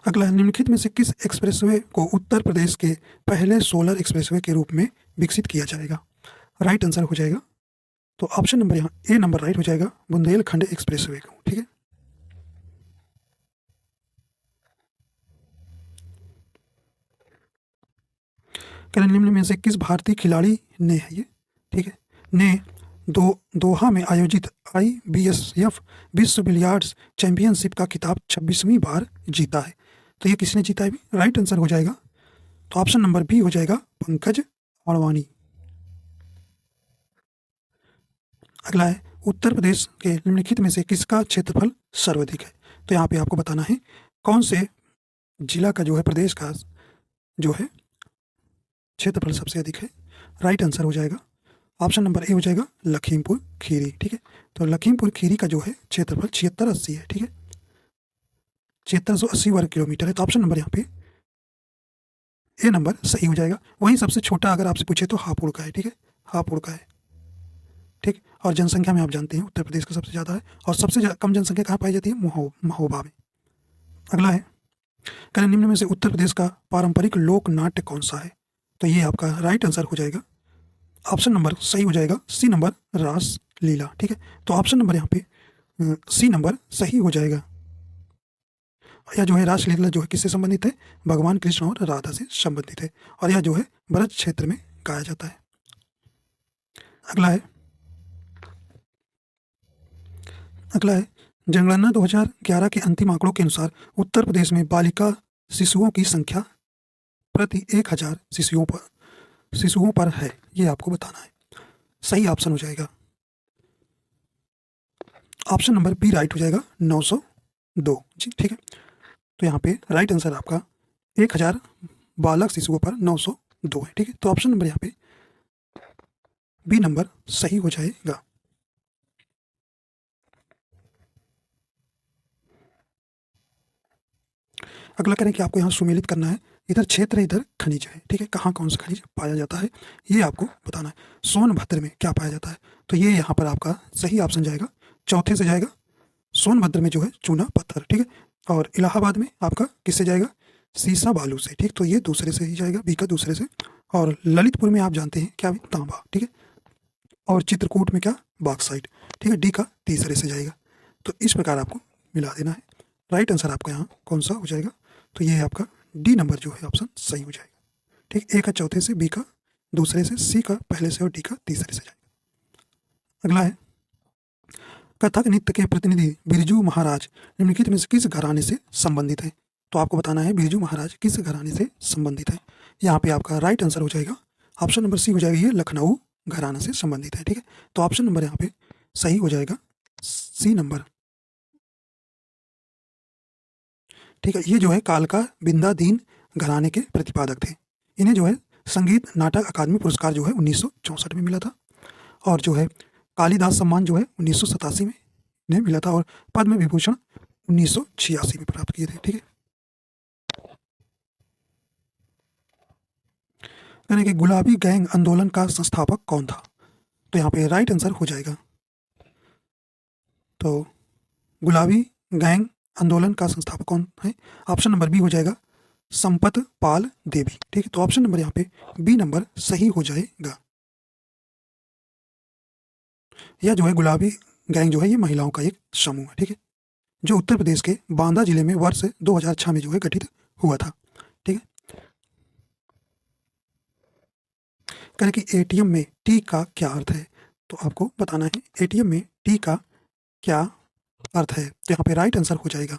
A: अगला, निम्नलिखित में से किस एक्सप्रेसवे को उत्तर प्रदेश के पहले सोलर एक्सप्रेसवे के रूप में विकसित किया जाएगा? राइट आंसर हो जाएगा, तो ऑप्शन नंबर यहाँ ए नंबर राइट हो जाएगा, बुंदेलखंड एक्सप्रेसवे को, ठीक है। निम्न में से किस भारतीय खिलाड़ी ने है ये, ठीक है, ने दोहा में आयोजित IBSF विश्व बिलियर्ड्स चैंपियनशिप का खिताब 26वीं बार जीता है। तो ये किसने जीता है? राइट आंसर हो जाएगा, तो ऑप्शन नंबर बी हो जाएगा, पंकज अडवाणी। अगला है, उत्तर प्रदेश के निम्नलिखित में से किसका क्षेत्रफल सर्वाधिक है। तो यहाँ पे आपको बताना है कौन से जिला का जो है प्रदेश का जो है क्षेत्रफल सबसे अधिक है। राइट आंसर हो जाएगा ऑप्शन नंबर ए हो जाएगा, लखीमपुर खीरी, ठीक है। तो लखीमपुर खीरी का जो है क्षेत्रफल 7680 है, ठीक है, 7680 वर्ग किलोमीटर है। तो ऑप्शन नंबर यहाँ पे ए नंबर सही हो जाएगा। वहीं सबसे छोटा अगर आपसे पूछे तो हापुड़ का है, ठीक है, हापुड़ का है, ठीक। और जनसंख्या में आप जानते हैं उत्तर प्रदेश का सबसे ज़्यादा है, और सबसे कम जनसंख्या कहाँ पाई जाती है? महोबा में। अगला है, कहना निम्न में से उत्तर प्रदेश का पारंपरिक लोक नाट्य कौन सा है। तो ये आपका राइट आंसर हो जाएगा, ऑप्शन नंबर सही हो जाएगा, सी नंबर रास लीला, ठीक है। तो ऑप्शन नंबर यहाँ पे सी नंबर सही हो जाएगा। यह जो है रास लीला जो है किससे संबंधित है? भगवान कृष्ण और राधा से संबंधित है, और यह जो है ब्रज क्षेत्र में गाया जाता है। अगला है, जनगणना 2011 के अंतिम आंकड़ों के अनुसार उत्तर प्रदेश में बालिका शिशुओं की संख्या प्रति 1000 शिशुओं पर है, ये आपको बताना है। सही ऑप्शन हो जाएगा ऑप्शन नंबर बी राइट हो जाएगा 902 जी, ठीक है। तो यहाँ पे राइट आंसर आपका 1000 बालक शिशुओं पर 902 है, ठीक है। तो ऑप्शन नंबर यहाँ पे बी नंबर सही हो जाएगा। अगला करें कि आपको यहाँ सुमेलित करना है, इधर क्षेत्र इधर खनिज है, ठीक है। कहाँ कौन सा खनिज पाया जाता है ये आपको बताना है। सोनभद्र में क्या पाया जाता है, तो ये यहाँ पर आपका सही ऑप्शन जाएगा, चौथे से जाएगा। सोनभद्र में जो है चूना पत्थर, ठीक है। और इलाहाबाद में आपका किससे जाएगा, सीसा बालू से, ठीक। तो ये दूसरे से ही जाएगा, बी का दूसरे से। और ललितपुर में आप जानते हैं क्या, तांबा, ठीक है। और चित्रकूट में क्या, बॉक्साइट, ठीक है। डी का तीसरे से जाएगा। तो इस प्रकार आपको मिला देना है। राइट आंसर आपका यहाँ कौन सा हो जाएगा, तो ये आपका डी नंबर जो है ऑप्शन सही हो जाएगा, ठीक। ए का चौथे से, बी का दूसरे से, सी का पहले से और डी का तीसरे से जाएगा। अगला है कथक नृत्य के प्रतिनिधि बिरजू महाराज निम्नलिखित में से किस घराने से संबंधित है। तो आपको बताना है बिरजू महाराज किस घराने से संबंधित है। यहाँ पे आपका राइट आंसर हो जाएगा ऑप्शन नंबर सी हो जाएगा, ये लखनऊ घराना से संबंधित है, ठीक है। तो ऑप्शन नंबर यहाँ पे सही हो जाएगा सी नंबर, ठीक है। ये जो है कालका बिंदा दीन घराने के प्रतिपादक थे। इन्हें जो है संगीत नाटक अकादमी पुरस्कार जो है 1964 में मिला था, और जो है कालिदास सम्मान जो है 1987 में इन्हें मिला था, और पद्म विभूषण 1986 में प्राप्त किए थे, ठीक है। यानी कि गुलाबी गैंग आंदोलन का संस्थापक कौन था, तो यहाँ पे राइट आंसर हो जाएगा, तो गुलाबी गैंग आंदोलन का संस्थापक कौन है, ऑप्शन नंबर बी हो जाएगा संपत पाल देवी, ठीक है। तो ऑप्शन नंबर यहाँ पे बी नंबर सही हो जाएगा। यह जो है गुलाबी गैंग जो है ये महिलाओं का एक समूह है, ठीक है, जो उत्तर प्रदेश के बांदा जिले में वर्ष 2006 में जो है गठित हुआ था, ठीक है। कहें कि एटीएम में टी का क्या अर्थ है, तो आपको बताना है एटीएम में टी का क्या अर्थ है। तो यहाँ पे राइट आंसर हो जाएगा,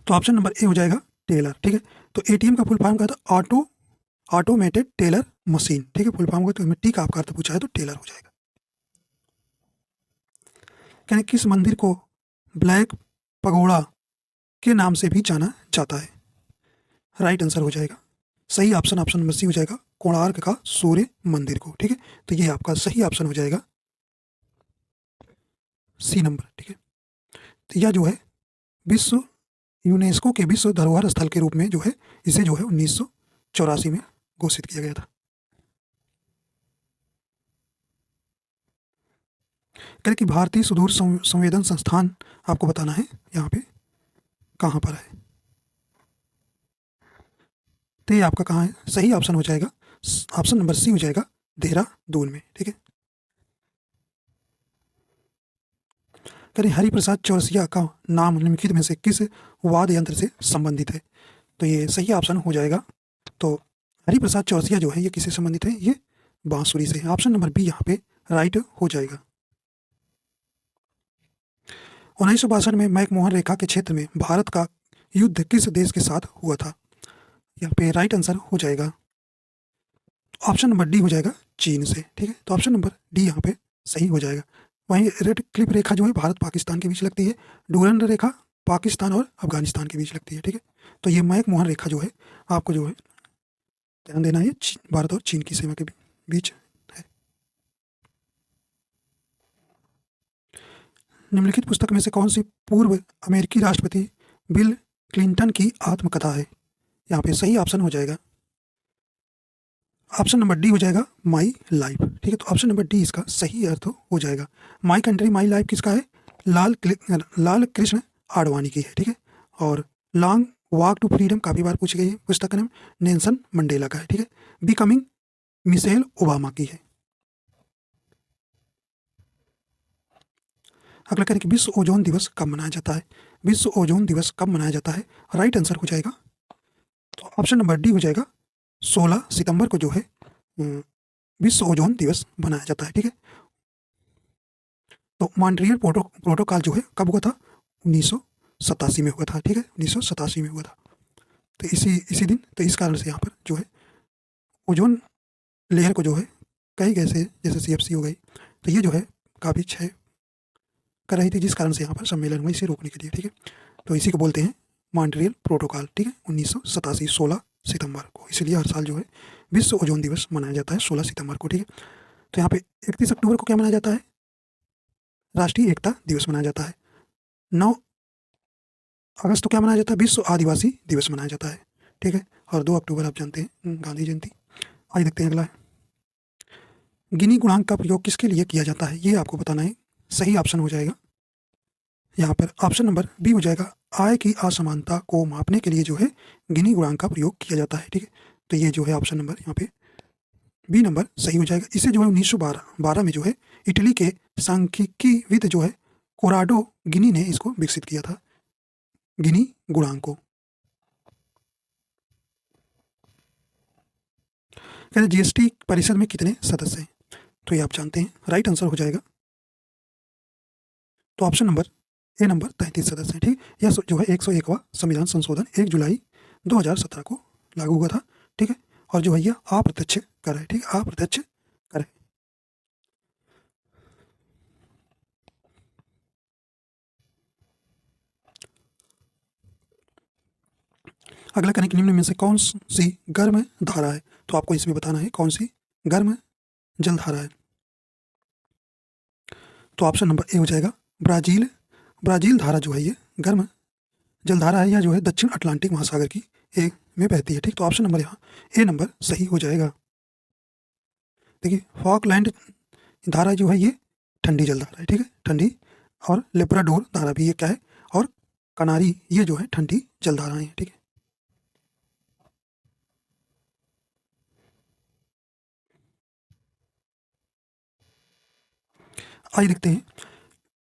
A: तो ऑप्शन नंबर ए हो जाएगा टेलर, ठीक है। तो एटीएम का फुल फॉर्म क्या था, ऑटोमेटेड टेलर मशीन, ठीक है। फुल फॉर्म का तो टी का आपका अर्थ पूछा है तो टेलर हो जाएगा। कहने किस मंदिर को ब्लैक पगोड़ा के नाम से भी जाना जाता है, राइट आंसर हो जाएगा सही ऑप्शन, ऑप्शन नंबर सी हो जाएगा कोणार्क का सूर्य मंदिर को, ठीक है। तो ये आपका सही ऑप्शन हो जाएगा सी नंबर, ठीक है। तो यह जो है विश्व यूनेस्को के विश्व धरोहर स्थल के रूप में जो है इसे जो है 1984 में घोषित किया गया था। कह कि भारतीय सुदूर संवेदन संस्थान आपको बताना है यहाँ पे कहाँ पर है, तो ये आपका कहाँ है, सही ऑप्शन हो जाएगा ऑप्शन नंबर सी हो जाएगा देहरादून में, ठीक है। कह हरिप्रसाद चौरसिया का नाम निम्नलिखित में से किस वाद्य यंत्र से संबंधित है, तो ये सही ऑप्शन हो जाएगा। तो हरिप्रसाद चौरसिया जो है ये किससे संबंधित है, ये बांसुरी से। ऑप्शन नंबर बी यहाँ पे राइट हो जाएगा। 1962 में मैकमोहन रेखा के क्षेत्र में भारत का युद्ध किस देश के साथ हुआ था, यहाँ पे राइट आंसर हो जाएगा ऑप्शन नंबर डी हो जाएगा चीन से, ठीक है। तो ऑप्शन नंबर डी यहाँ पे सही हो जाएगा। वहीं रेड क्लिफ रेखा जो है भारत पाकिस्तान के बीच लगती है, डूरंड रेखा पाकिस्तान और अफगानिस्तान के बीच लगती है, ठीक है। तो ये मैकमोहन रेखा जो है आपको जो है ध्यान देना है, भारत और चीन की सीमा के बीच है। निम्नलिखित पुस्तक में से कौन सी पूर्व अमेरिकी राष्ट्रपति बिल क्लिंटन की आत्मकथा है, यहाँ पे सही ऑप्शन हो जाएगा ऑप्शन नंबर डी हो जाएगा माई लाइफ, ठीक है। तो ऑप्शन नंबर डी इसका सही अर्थ हो जाएगा। माई कंट्री माई लाइफ किसका है, लाल कृष्ण आडवाणी की है, ठीक है। और लॉन्ग वॉक टू फ्रीडम काफ़ी बार पूछी गई है, पुस्तक का नाम नेल्सन मंडेला का है, ठीक है। बिकमिंग मिशेल ओबामा की है। अगला करें कि विश्व ओजोन दिवस कब मनाया जाता है, विश्व ओजोन दिवस कब मनाया जाता है, राइट आंसर हो जाएगा तो ऑप्शन नंबर डी हो जाएगा 16 सितंबर को जो है विश्व ओजोन दिवस मनाया जाता है, ठीक है। तो मॉन्ट्रियल प्रोटोकॉल जो है कब हुआ था, 1987 में हुआ था, ठीक है, 1987 में हुआ था। तो इसी दिन, तो इस कारण से यहाँ पर जो है ओजोन लेयर को जो है कई गैसें जैसे CFC हो गई, तो ये जो है काफ़ी क्षय कर रही थी, जिस कारण से यहाँ पर सम्मेलन हुआ इसे रोकने के लिए, ठीक है। तो इसी को बोलते हैं मॉन्ट्रियल प्रोटोकॉल, ठीक है, 1987 16 सितंबर को। इसलिए हर साल जो है विश्व ओजोन दिवस मनाया जाता है 16 सितंबर को, ठीक है। तो यहाँ पे 31 अक्टूबर को क्या मनाया जाता है? राष्ट्रीय एकता दिवस मनाया जाता है। 9 अगस्त को क्या मनाया जाता है? विश्व आदिवासी दिवस मनाया जाता है, ठीक है। और 2 अक्टूबर आप जानते हैं गांधी जयंती। आइए देखते हैं अगला है, गिनी गुणांक का प्रयोग किसके लिए किया जाता है? ये आपको बताना है। सही ऑप्शन हो जाएगा यहाँ पर ऑप्शन नंबर बी हो जाएगा, आय की असमानता को मापने के लिए जो है गिनी गुणांक का प्रयोग किया जाता है, ठीक है। तो ये जो है ऑप्शन नंबर यहाँ पे बी नंबर सही हो जाएगा। इसे जो है 1912 में जो है इटली के सांख्यिकीविद जो है कोराडो गिनी ने इसको विकसित किया था, गिनी गुणांक को। कहते GST परिषद में कितने सदस्य हैं? तो ये आप जानते हैं, राइट आंसर हो जाएगा तो ऑप्शन नंबर ए नंबर 33 सदस्य हैं, ठीक। यह जो है 101वां संविधान संशोधन 1 जुलाई 2017 को लागू हुआ था, ठीक है। और जो है यह अप्रत्यक्ष कर है, ठीक है, अप्रत्यक्ष कर है। अगला करें कि निम्न में से कौन सी गर्म धारा है? तो आपको इसमें बताना है कौन सी गर्म जल धारा है। तो ऑप्शन नंबर ए हो जाएगा ब्राजील। ब्राजील धारा जो है ये गर्म जलधारा है, या जो है दक्षिण अटलांटिक महासागर की एक में बहती है, ठीक। तो ऑप्शन नंबर यहाँ ए नंबर सही हो जाएगा। देखिए फॉकलैंड धारा जो है ये ठंडी जलधारा है, ठीक है, ठंडी। और लेब्राडोर धारा भी ये क्या है, और कनारी ये जो है ठंडी जलधाराएं हैं, ठीक है। आइए देखते हैं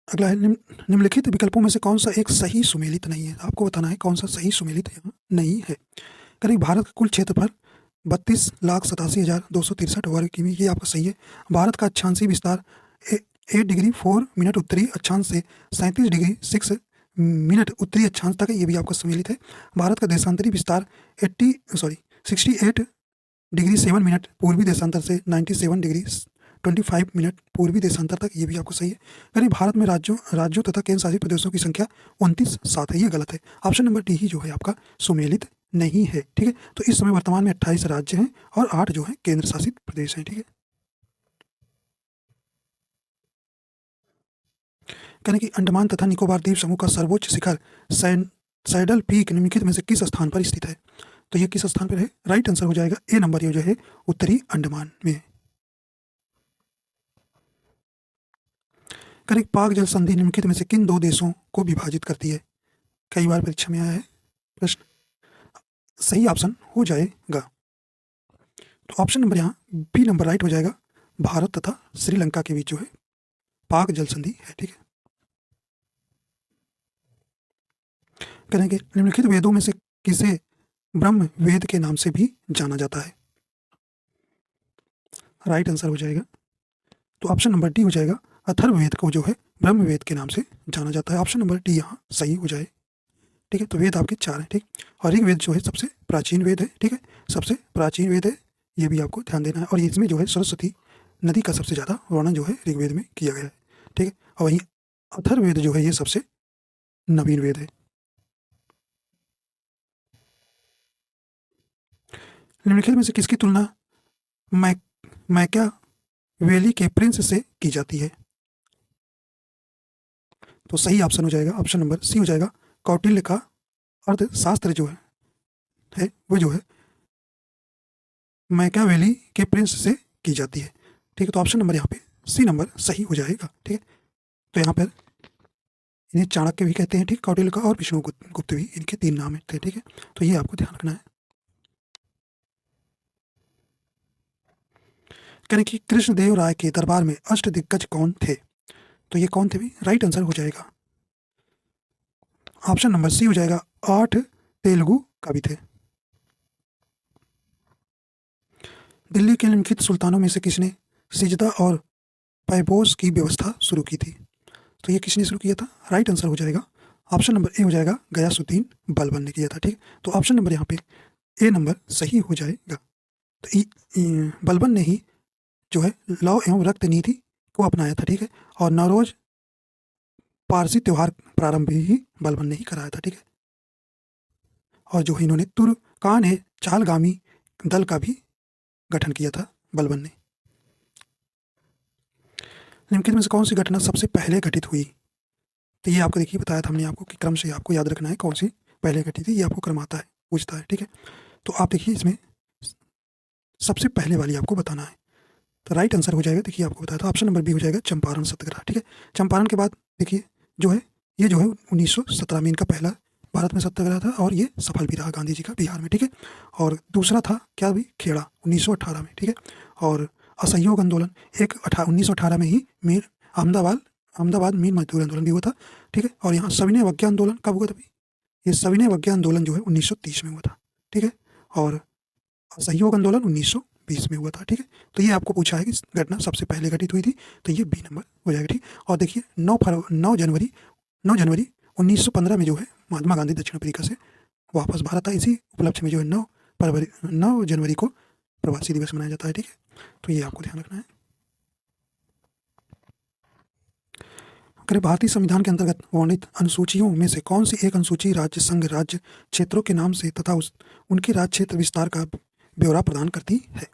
A: अगला है, निम्नलिखित विकल्पों में से कौन सा एक सही सुमेलित नहीं है? आपको बताना है कौन सा सही सुमेलित यहाँ नहीं है। करीब भारत का कुल क्षेत्रफल 32,87,263 वर्ग किमी, ये आपका सही है। भारत का अक्षांशीय विस्तार 8 डिग्री 4 मिनट उत्तरी अक्षांश से 37 डिग्री 6 मिनट उत्तरी अक्षांश तक है, ये भी आपका सम्मिलित है। भारत का देशांतरी विस्तार 68 डिग्री 7 मिनट पूर्वी देशांतर से 97 डिग्री 25 मिनट पूर्वी देशांतर तक, ये भी आपको सही है। करीब भारत में राज्यों तथा केंद्र शासित प्रदेशों की संख्या 29 है, ये गलत है। ऑप्शन नंबर डी ही जो है आपका सुमेलित नहीं है, ठीक है। तो इस समय वर्तमान में 28 राज्य हैं और 8 जो है केंद्र शासित प्रदेश हैं, ठीक है। कहने कि अंडमान तथा निकोबार द्वीप समूह का सर्वोच्च शिखर सैडल पीक निम्नलिखित में से किस स्थान पर स्थित है? तो ये किस स्थान पर है? राइट आंसर हो जाएगा ए नंबर, ये जो है उत्तरी अंडमान में। करें पाक जल संधि निम्नलिखित में से किन 2 देशों को विभाजित करती है? कई बार परीक्षा में आया है प्रश्न। सही ऑप्शन हो जाएगा तो ऑप्शन नंबर यहाँ बी नंबर राइट हो जाएगा, भारत तथा श्रीलंका के बीच जो है पाक जल संधि है, ठीक है। करेंगे निम्नलिखित वेदों में से किसे ब्रह्म वेद के नाम से भी जाना जाता है? राइट आंसर हो जाएगा तो ऑप्शन नंबर डी हो जाएगा, अथर्ववेद को जो है ब्रह्म वेद के नाम से जाना जाता है। ऑप्शन नंबर डी यहाँ सही हो जाए, ठीक है। तो वेद आपके 4 हैं, ठीक। और ऋग्वेद जो है सबसे प्राचीन वेद है, ठीक है, सबसे प्राचीन वेद है, ये भी आपको ध्यान देना है। और इसमें जो है सरस्वती नदी का सबसे ज़्यादा वर्णन जो है ऋग्वेद में किया गया है, ठीक है। और वहीं अथर्ववेद जो है ये सबसे नवीन वेद है। निम्नलिखित में से किसकी तुलना मैकियावेली के प्रिंस से की जाती है? तो सही ऑप्शन हो जाएगा ऑप्शन नंबर सी हो जाएगा, कौटिल्य का अर्थशास्त्र जो है वो जो है मैकियावेली के प्रिंस से की जाती है, ठीक है। तो ऑप्शन नंबर यहाँ पे सी नंबर सही हो जाएगा, ठीक है। तो यहाँ पर इन्हें चाणक्य भी कहते हैं, ठीक, कौटिल्य का, और विष्णुगुप्त भी, इनके 3 नाम हैं, ठीक है। तो ये आपको ध्यान रखना है। कहने कि कृष्णदेव राय के दरबार में अष्टदिग्गज कौन थे? तो ये कौन थे भी? राइट आंसर हो जाएगा ऑप्शन नंबर सी हो जाएगा, 8 तेलुगु कवि थे। दिल्ली के निम्नलिखित सुल्तानों में से किसने सिजदा और पैबोस की व्यवस्था शुरू की थी? तो ये किसने शुरू किया था? राइट आंसर हो जाएगा ऑप्शन नंबर ए हो जाएगा गयासुद्दीन बलबन ने किया था। ठीक है, तो ऑप्शन नंबर यहाँ पे ए नंबर सही हो जाएगा। तो बलबन ने ही जो है लौ एवं रक्त नीति को अपनाया था। ठीक है, और नवरोज पारसी त्यौहार प्रारंभ भी बलबन ने ही कराया था। ठीक है, और जो इन्होंने तुर्कान है चालगामी दल का भी गठन किया था बलबन ने। निम्नलिखित में से कौन सी घटना सबसे पहले घटित हुई? तो ये आपको देखिए बताया था हमने आपको कि क्रम से आपको याद रखना है कौन सी पहले घटी थी, ये आपको क्रम आता है पूछता है। ठीक है, तो आप देखिए इसमें सबसे पहले वाली आपको बताना है। तो राइट आंसर हो जाएगा, देखिए आपको बताया था ऑप्शन नंबर बी हो जाएगा चंपारण सत्याग्रह। ठीक है, चंपारण के बाद देखिए जो है ये जो है 1917 में इनका पहला भारत में सत्याग्रह था और ये सफल भी रहा गांधी जी का बिहार में। ठीक है, और दूसरा था क्या भी खेड़ा 1918 में। ठीक है, और असहयोग आंदोलन 1918 में ही मीर अहमदाबाद मीर मजदूर आंदोलन भी हुआ था। ठीक है, और यहाँ सविनय अवज्ञा आंदोलन कब हुआ था भाई? ये सविनय अवज्ञा आंदोलन जो है 1930 में हुआ था। ठीक है, और असहयोग आंदोलन 1920 में हुआ था। ठीक है, तो ये आपको पूछा है कि घटना सबसे पहले घटित हुई थी, तो ये बी नंबर हो जाएगा। ठीक, और देखिए 9 जनवरी 1915 में जो है महात्मा गांधी दक्षिण अफ्रीका से वापस भारत आए। इसी उपलक्ष्य में जो है 9 जनवरी को प्रवासी दिवस मनाया जाता है। ठीक है, तो ये आपको ध्यान रखना है। अगर भारतीय संविधान के अंतर्गत वर्णित अनुसूचियों में से कौन सी एक अनुसूची राज्य संघ राज्य क्षेत्रों के नाम से तथा उनके राज्य क्षेत्र विस्तार का ब्यौरा प्रदान करती है?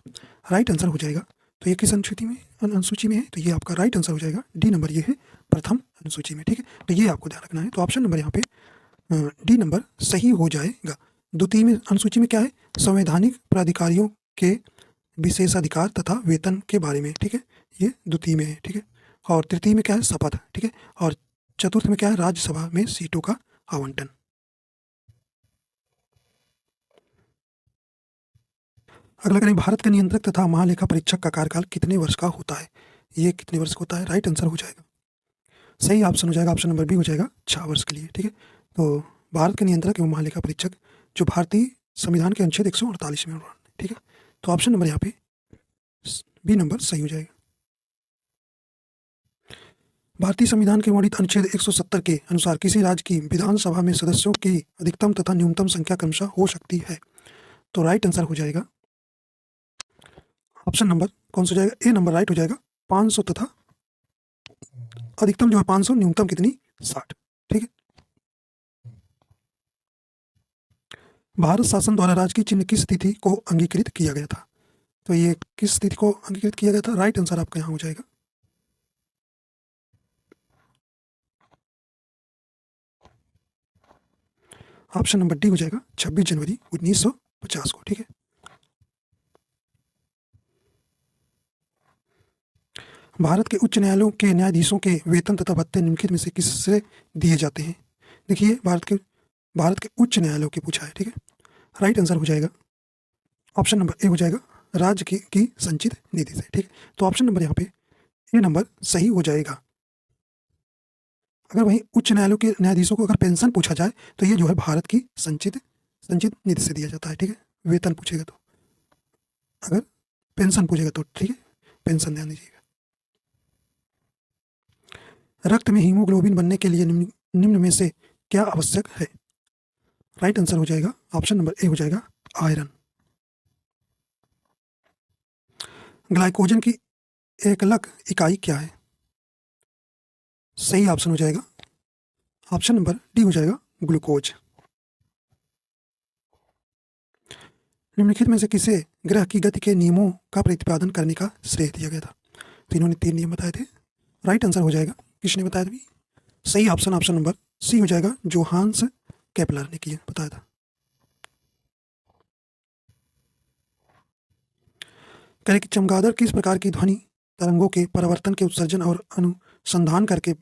A: राइट आंसर हो जाएगा। तो ये किस अनुसूची में है? तो ये आपका राइट आंसर हो जाएगा डी नंबर, ये है प्रथम अनुसूची में। ठीक है, तो ये आपको ध्यान रखना है। तो ऑप्शन नंबर यहाँ पे डी नंबर सही हो जाएगा। द्वितीय में अनुसूची में क्या है? संवैधानिक प्राधिकारियों के विशेषाधिकार तथा वेतन के बारे में। ठीक है, ये द्वितीय में है। ठीक है, और तृतीय में क्या है? शपथ। ठीक है, और चतुर्थ में क्या है? राज्यसभा में सीटों का आवंटन। अगला करें, भारत के नियंत्रक तथा महालेखा परीक्षक का कार्यकाल कितने वर्ष का होता है? ये कितने वर्ष का होता है? राइट आंसर हो जाएगा, सही ऑप्शन हो जाएगा, ऑप्शन नंबर बी हो जाएगा 6 वर्ष के लिए। ठीक है, तो भारत के नियंत्रक एवं महालेखा परीक्षक जो भारतीय संविधान के अनुच्छेद 148 में। ठीक है, तो ऑप्शन नंबर यहाँ पे बी नंबर सही हो जाएगा। भारतीय संविधान के वर्णित अनुच्छेद 170 के अनुसार किसी राज्य की विधानसभा में सदस्यों की अधिकतम तथा न्यूनतम संख्या क्रमशः हो सकती है? तो राइट आंसर हो जाएगा ऑप्शन नंबर कौन सा हो जाएगा? ए नंबर राइट हो जाएगा 500 तथा अधिकतम जो है 500, न्यूनतम कितनी? 60। ठीक है, भारत शासन द्वारा राजकीय चिन्ह किस तिथि को अंगीकृत किया गया था? तो ये किस तिथि को अंगीकृत किया गया था? राइट आंसर आपका यहाँ हो जाएगा ऑप्शन नंबर डी हो जाएगा 26 जनवरी 1950 को। ठीक है, भारत के उच्च न्यायालयों के न्यायाधीशों के वेतन तथा भत्ते निम्नलिखित में से किससे दिए जाते हैं? देखिए भारत के उच्च न्यायालयों के पूछा है। ठीक है, राइट आंसर हो जाएगा ऑप्शन नंबर ए हो जाएगा राज्य की संचित निधि से। ठीक है, तो ऑप्शन नंबर यहाँ पे ए नंबर सही हो जाएगा। अगर वहीं उच्च न्यायालयों के न्यायाधीशों को अगर पेंशन पूछा जाए तो ये जो है भारत की संचित निधि से दिया जाता है। ठीक है, वेतन पूछेगा तो, अगर पेंशन पूछेगा तो ठीक है, पेंशन ध्यान दीजिएगा। रक्त में हीमोग्लोबिन बनने के लिए निम्न में से क्या आवश्यक है? राइट आंसर हो जाएगा ऑप्शन नंबर ए हो जाएगा आयरन। ग्लाइकोजन की एकलक इकाई क्या है? सही ऑप्शन हो जाएगा ऑप्शन नंबर डी हो जाएगा ग्लूकोज। निम्नलिखित में से किसे ग्रह की गति के नियमों का प्रतिपादन करने का श्रेय दिया गया था? तो इन्होंने 3 नियम बताए थे। राइट आंसर हो जाएगा, किसने बताया था? सही ऑप्शन नंबर सी हो जाएगा जोहान्स केपलर ने किया बताया था। करें कि चमगादड़ किस प्रकार की ध्वनि तरंगों के परावर्तन के उत्सर्जन और अनुसंधान करके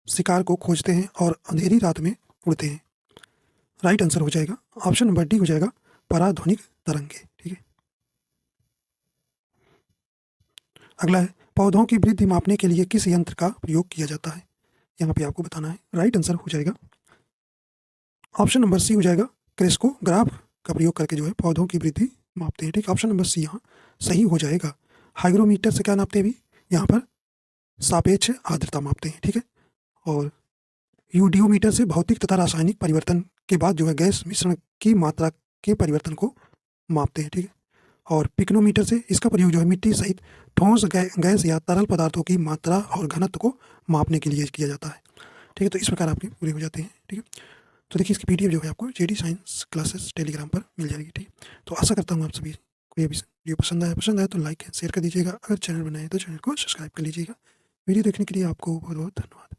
A: शिकार को खोजते हैं और अंधेरी रात में उड़ते हैं? राइट आंसर हो जाएगा ऑप्शन नंबर डी हो जाएगा पराध्वनिक तरंगे। ठीक है, अगला है पौधों की वृद्धि मापने के लिए किस यंत्र का प्रयोग किया जाता है? यहाँ पे आपको बताना है। राइट आंसर हो जाएगा ऑप्शन नंबर सी हो जाएगा क्रेस्कोग्राफ का प्रयोग करके जो है पौधों की वृद्धि मापते हैं। ठीक, ऑप्शन नंबर सी यहाँ सही हो जाएगा। हाइग्रोमीटर से क्या नापते हैं भी? यहाँ पर सापेक्ष आर्द्रता मापते हैं। ठीक है, और यूडियोमीटर से भौतिक तथा रासायनिक परिवर्तन के बाद जो है गैस मिश्रण की मात्रा के परिवर्तन को मापते हैं, ठीक है। और पिक्नोमीटर से इसका प्रयोग जो है मिट्टी सहित ठोस गैस या तरल पदार्थों की मात्रा और घनत्व को मापने के लिए किया जाता है, ठीक है। तो इस प्रकार आपके पूरे हो जाते हैं, ठीक है। तो देखिए इसकी पीडीएफ जो है आपको जेडी साइंस क्लासेस टेलीग्राम पर मिल जाएगी, ठीक है। तो आशा करता हूँ आप सभी को ये वीडियो पसंद आया तो लाइक शेयर कर दीजिएगा। अगर चैनल बनाए तो चैनल को सब्सक्राइब कर लीजिएगा। वीडियो देखने के लिए आपको बहुत बहुत धन्यवाद।